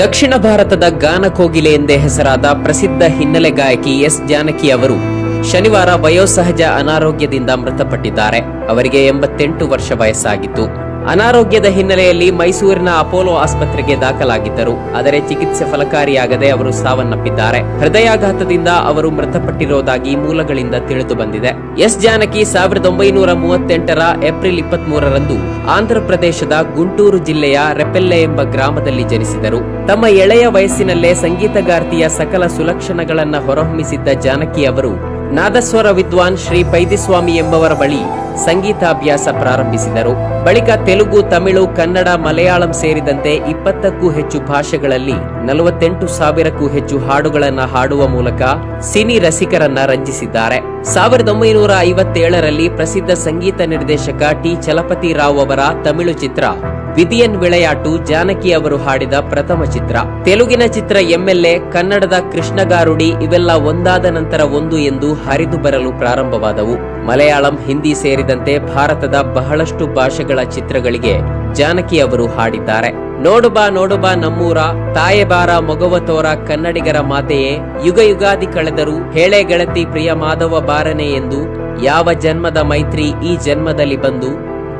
ದಕ್ಷಿಣ ಭಾರತದ ಗಾನ ಕೋಗಿಲೆ ಎಂದೇ ಹೆಸರಾದ ಪ್ರಸಿದ್ಧ ಹಿನ್ನೆಲೆ ಗಾಯಕಿ ಎಸ್ ಜಾನಕಿ ಅವರು ಶನಿವಾರ ವಯೋಸಹಜ ಅನಾರೋಗ್ಯದಿಂದ ಮೃತಪಟ್ಟಿದ್ದಾರೆ. ಅವರಿಗೆ 88 ವರ್ಷ ವಯಸ್ಸಾಗಿತ್ತು. ಅನಾರೋಗ್ಯದ ಹಿನ್ನೆಲೆಯಲ್ಲಿ ಮೈಸೂರಿನ ಅಪೋಲೋ ಆಸ್ಪತ್ರೆಗೆ ದಾಖಲಾಗಿದ್ದರು. ಆದರೆ ಚಿಕಿತ್ಸೆ ಫಲಕಾರಿಯಾಗದೆ ಅವರು ಸಾವನ್ನಪ್ಪಿದ್ದಾರೆ. ಹೃದಯಾಘಾತದಿಂದ ಅವರು ಮೃತಪಟ್ಟಿರುವುದಾಗಿ ಮೂಲಗಳಿಂದ ತಿಳಿದು ಬಂದಿದೆ. ಎಸ್ ಜಾನಕಿ 1938ರ ಏಪ್ರಿಲ್ 23ರಂದು ಆಂಧ್ರಪ್ರದೇಶದ ಗುಂಟೂರು ಜಿಲ್ಲೆಯ ರೆಪೆಲ್ಲೆ ಎಂಬ ಗ್ರಾಮದಲ್ಲಿ ಜನಿಸಿದರು. ತಮ್ಮ ಎಳೆಯ ವಯಸ್ಸಿನಲ್ಲೇ ಸಂಗೀತಗಾರ್ತಿಯ ಸಕಲ ಸುಲಕ್ಷಣಗಳನ್ನ ಹೊರಹೊಮ್ಮಿಸಿದ್ದ ಜಾನಕಿ ಅವರು ನಾದಸ್ವರ ವಿದ್ವಾನ್ ಶ್ರೀ ಪೈದಿಸ್ವಾಮಿ ಎಂಬವರ ಬಳಿ ಸಂಗೀತಾಭ್ಯಾಸ ಪ್ರಾರಂಭಿಸಿದರು. ಬಳಿಕ ತೆಲುಗು, ತಮಿಳು, ಕನ್ನಡ, ಮಲಯಾಳಂ ಸೇರಿದಂತೆ 20ಕ್ಕೂ ಹೆಚ್ಚು ಭಾಷೆಗಳಲ್ಲಿ 48,000ಕ್ಕೂ ಹೆಚ್ಚು ಹಾಡುಗಳನ್ನು ಹಾಡುವ ಮೂಲಕ ಸಿನಿ ರಸಿಕರನ್ನ ರಂಜಿಸಿದ್ದಾರೆ. 1957ರಲ್ಲಿ ಪ್ರಸಿದ್ಧ ಸಂಗೀತ ನಿರ್ದೇಶಕ ಟಿ ಚಲಪತಿ ರಾವ್ ಅವರ ತಮಿಳು ಚಿತ್ರ ವಿದಿಯನ್ ವಿಳೆಯಾಟು ಜಾನಕಿ ಅವರು ಹಾಡಿದ ಪ್ರಥಮ ಚಿತ್ರ. ತೆಲುಗಿನ ಚಿತ್ರ ಎಂಎಲ್ಎ, ಕನ್ನಡದ ಕೃಷ್ಣಗಾರುಡಿ ಇವೆಲ್ಲ ಒಂದಾದ ನಂತರ ಒಂದು ಎಂದು ಹರಿದು ಬರಲು ಪ್ರಾರಂಭವಾದವು. ಮಲಯಾಳಂ, ಹಿಂದಿ ಸೇರಿದಂತೆ ಭಾರತದ ಬಹಳಷ್ಟು ಭಾಷೆಗಳ ಚಿತ್ರಗಳಿಗೆ ಜಾನಕಿ ಅವರು ಹಾಡಿದ್ದಾರೆ. ನೋಡುಬಾ ನೋಡುಬಾ ನಮ್ಮೂರ, ತಾಯೆಬಾರ ಮೊಗವ ತೋರ, ಕನ್ನಡಿಗರ ಮಾತೆಯೇ, ಯುಗ ಯುಗಾದಿ ಕಳೆದರು, ಹೇಳೆ ಗೆಳತಿ ಪ್ರಿಯ ಮಾಧವ ಬಾರನೆ ಎಂದು, ಯಾವ ಜನ್ಮದ ಮೈತ್ರಿ ಈ ಜನ್ಮದಲ್ಲಿ ಬಂದು,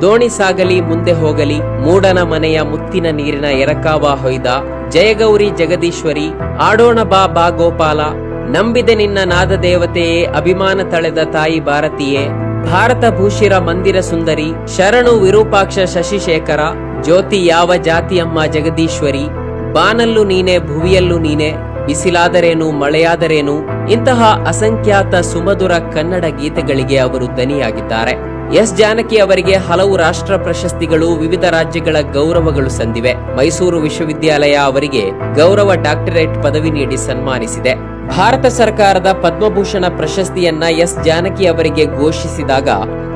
ದೋಣಿ ಸಾಗಲಿ ಮುಂದೆ ಹೋಗಲಿ, ಮೂಡನ ಮನೆಯ ಮುತ್ತಿನ ನೀರಿನ ಎರಕಾವ ಹೊಯ್ದ, ಜಯಗೌರಿ ಜಗದೀಶ್ವರಿ, ಆಡೋಣ ಬಾ ಬಾ ಗೋಪಾಲ, ನಂಬಿದೆ ನಿನ್ನ ನಾದ ದೇವತೆಯೇ, ಅಭಿಮಾನ ತಳೆದ ತಾಯಿ ಭಾರತೀಯೇ, ಭಾರತ ಭೂಷಿರ ಮಂದಿರ ಸುಂದರಿ, ಶರಣು ವಿರೂಪಾಕ್ಷ ಶಶಿಶೇಖರ, ಜ್ಯೋತಿ ಯಾವ ಜಾತಿಯಮ್ಮ ಜಗದೀಶ್ವರಿ, ಬಾನಲ್ಲೂ ನೀನೆ ಭುವಿಯಲ್ಲೂ ನೀನೆ, ಬಿಸಿಲಾದರೇನು ಮಳೆಯಾದರೇನು, ಇಂತಹ ಅಸಂಖ್ಯಾತ ಸುಮಧುರ ಕನ್ನಡ ಗೀತೆಗಳಿಗೆ ಅವರು ದನಿಯಾಗಿದ್ದಾರೆ. ಎಸ್ ಜಾನಕಿ ಅವರಿಗೆ ಹಲವು ರಾಷ್ಟ್ರ ಪ್ರಶಸ್ತಿಗಳು, ವಿವಿಧ ರಾಜ್ಯಗಳ ಗೌರವಗಳು ಸಂದಿವೆ. ಮೈಸೂರು ವಿಶ್ವವಿದ್ಯಾಲಯ ಅವರಿಗೆ ಗೌರವ ಡಾಕ್ಟರೇಟ್ ಪದವಿ ನೀಡಿ ಸನ್ಮಾನಿಸಿದೆ. ಭಾರತ ಸರ್ಕಾರದ ಪದ್ಮಭೂಷಣ ಪ್ರಶಸ್ತಿಯನ್ನ ಎಸ್ ಜಾನಕಿ ಅವರಿಗೆ ಘೋಷಿಸಿದಾಗ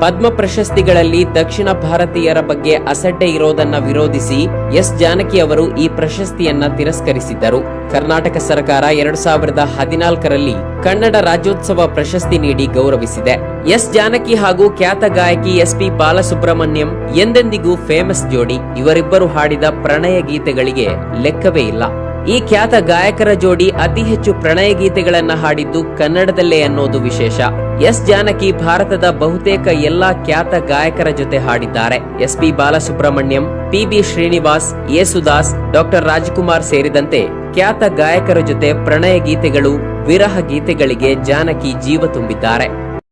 ಪದ್ಮ ಪ್ರಶಸ್ತಿಗಳಲ್ಲಿ ದಕ್ಷಿಣ ಭಾರತೀಯರ ಬಗ್ಗೆ ಅಸಡ್ಡೆ ಇರೋದನ್ನ ವಿರೋಧಿಸಿ ಎಸ್ ಜಾನಕಿ ಅವರು ಈ ಪ್ರಶಸ್ತಿಯನ್ನ ತಿರಸ್ಕರಿಸಿದ್ದರು. ಕರ್ನಾಟಕ ಸರ್ಕಾರ 2014ರಲ್ಲಿ ಕನ್ನಡ ರಾಜ್ಯೋತ್ಸವ ಪ್ರಶಸ್ತಿ ನೀಡಿ ಗೌರವಿಸಿದೆ. ಎಸ್ ಜಾನಕಿ ಹಾಗೂ ಖ್ಯಾತ ಗಾಯಕಿ SP ಬಾಲಸುಬ್ರಹ್ಮಣ್ಯಂ ಎಂದೆಂದಿಗೂ ಫೇಮಸ್ ಜೋಡಿ. ಇವರಿಬ್ಬರು ಹಾಡಿದ ಪ್ರಣಯ ಗೀತೆಗಳಿಗೆ ಲೆಕ್ಕವೇ ಇಲ್ಲ. ಈ ಖ್ಯಾತ ಗಾಯಕರ ಜೋಡಿ ಅತಿ ಹೆಚ್ಚು ಪ್ರಣಯ ಗೀತೆಗಳನ್ನ ಹಾಡಿದ್ದು ಕನ್ನಡದಲ್ಲೇ ಅನ್ನೋದು ವಿಶೇಷ. ಎಸ್ ಜಾನಕಿ ಭಾರತದ ಬಹುತೇಕ ಎಲ್ಲಾ ಖ್ಯಾತ ಗಾಯಕರ ಜೊತೆ ಹಾಡಿದ್ದಾರೆ. SP Balasubrahmanyam, PB Srinivas, Yesudas, doctor Rajkumar ಸೇರಿದಂತೆ ಖ್ಯಾತ ಗಾಯಕರ ಜೊತೆ ಪ್ರಣಯ ಗೀತೆಗಳು, ವಿರಹ ಗೀತೆಗಳಿಗೆ ಜಾನಕಿ ಜೀವ ತುಂಬಿದ್ದಾರೆ.